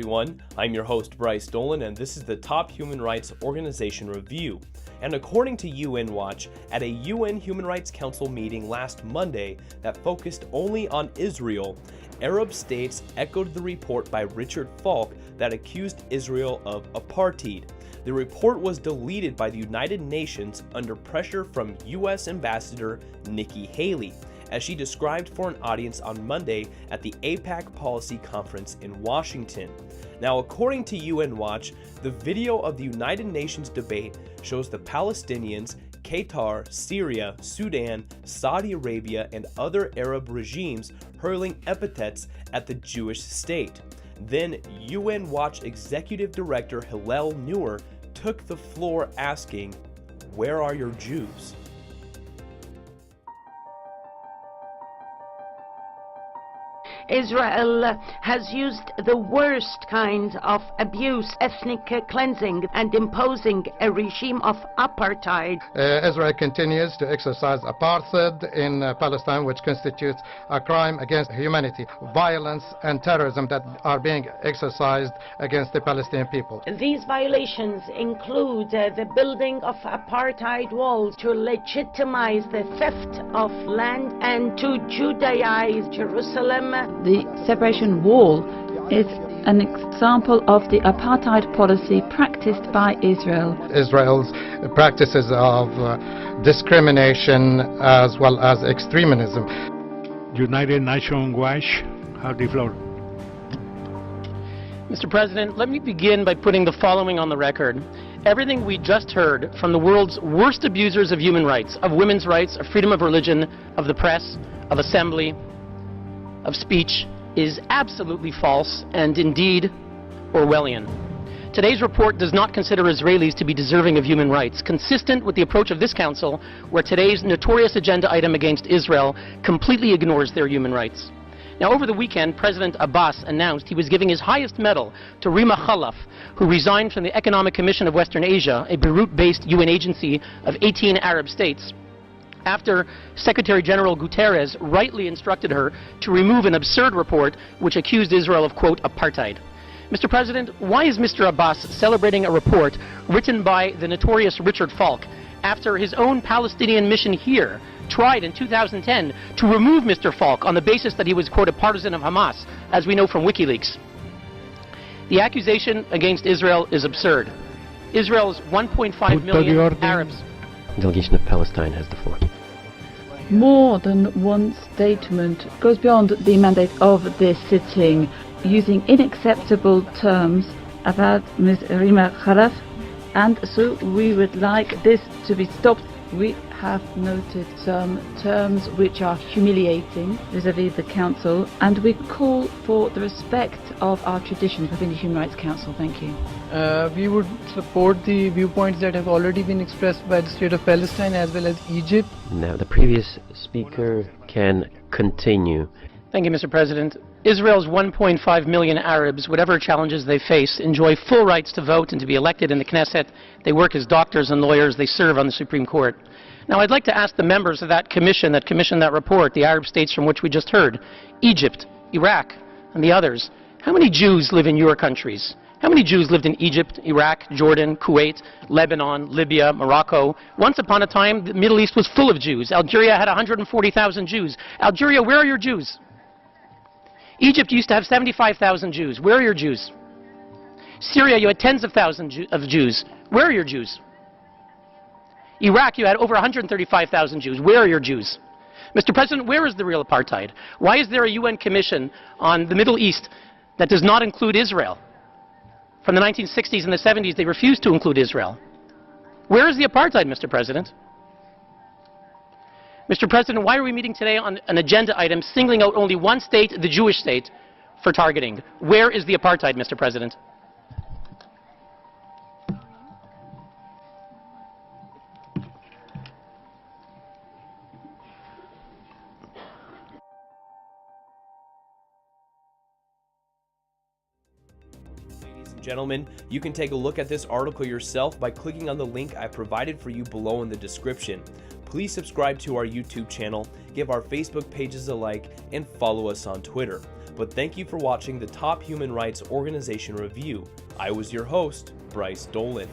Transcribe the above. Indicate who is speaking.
Speaker 1: everyone. I'm your host Bryce Dolan, and this is the Top Human Rights Organization Review. And according to UN Watch, at a UN Human Rights Council meeting last Monday that focused only on Israel, Arab states echoed the report by Richard Falk that accused Israel of apartheid. The report was deleted by the United Nations under pressure from U.S. Ambassador Nikki Haley, as she described for an audience on Monday at the APAC Policy Conference in Washington. Now, according to UN Watch, the video of the United Nations debate shows the Palestinians, Qatar, Syria, Sudan, Saudi Arabia, and other Arab regimes hurling epithets at the Jewish state. Then, UN Watch Executive Director Hillel Neuer took the floor asking, "Where are your Jews?"
Speaker 2: Israel has used the worst kind of abuse, ethnic cleansing, and imposing a regime of apartheid.
Speaker 3: Israel continues to exercise apartheid in Palestine, which constitutes a crime against humanity, violence and terrorism that are being exercised against the Palestinian people.
Speaker 2: These violations include the building of apartheid walls to legitimize the theft of land and to Judaize Jerusalem.
Speaker 4: The separation wall is an example of the apartheid policy practiced by Israel.
Speaker 3: Israel's practices of discrimination as well as extremism.
Speaker 5: United Nations Watch, have the floor.
Speaker 6: Mr. President, let me begin by putting the following on the record. Everything we just heard from the world's worst abusers of human rights, of women's rights, of freedom of religion, of the press, of assembly, of speech, is absolutely false and indeed Orwellian. Today's report does not consider Israelis to be deserving of human rights, consistent with the approach of this Council, where today's notorious agenda item against Israel completely ignores their human rights. Now, over the weekend, President Abbas announced he was giving his highest medal to Rima Khalaf, who resigned from the Economic Commission of Western Asia, a Beirut-based UN agency of 18 Arab states, after Secretary General Guterres rightly instructed her to remove an absurd report which accused Israel of, quote, apartheid. Mr. President, why is Mr. Abbas celebrating a report written by the notorious Richard Falk after his own Palestinian mission here tried in 2010 to remove Mr. Falk on the basis that he was, quote, a partisan of Hamas, as we know from WikiLeaks? The accusation against Israel is absurd. Israel's 1.5 million Arabs.
Speaker 7: Delegation of Palestine has the floor.
Speaker 4: More than one statement goes beyond the mandate of this sitting, using unacceptable terms about Ms. Rima Khalaf, and so we would like this to be stopped. We have noted some terms which are humiliating vis-à-vis the Council, and we call for the respect of our traditions within the Human Rights Council. Thank you.
Speaker 8: We would support the viewpoints that have already been expressed by the State of Palestine as well as Egypt.
Speaker 7: Now, the previous speaker can continue.
Speaker 6: Thank you, Mr. President. Israel's 1.5 million Arabs, whatever challenges they face, enjoy full rights to vote and to be elected in the Knesset. They work as doctors and lawyers. They serve on the Supreme Court. Now, I'd like to ask the members of that commission that commissioned that report, the Arab states from which we just heard, Egypt, Iraq, and the others, how many Jews live in your countries? How many Jews lived in Egypt, Iraq, Jordan, Kuwait, Lebanon, Libya, Morocco? Once upon a time, the Middle East was full of Jews. Algeria had 140,000 Jews. Algeria, where are your Jews? Egypt used to have 75,000 Jews. Where are your Jews? Syria, you had tens of thousands of Jews. Where are your Jews? Iraq, you had over 135,000 Jews. Where are your Jews? Mr. President, where is the real apartheid? Why is there a UN commission on the Middle East that does not include Israel? From the 1960s and the 70s, they refused to include Israel. Where is the apartheid, Mr. President? Mr. President, why are we meeting today on an agenda item singling out only one state, the Jewish state, for targeting? Where is the apartheid, Mr. President?
Speaker 1: Ladies Gentlemen, you can take a look at this article yourself by clicking on the link I provided for you below in the description. Please subscribe to our YouTube channel, give our Facebook pages a like, and follow us on Twitter. But thank you for watching the Top Human Rights Organization Review. I was your host, Bryce Dolan.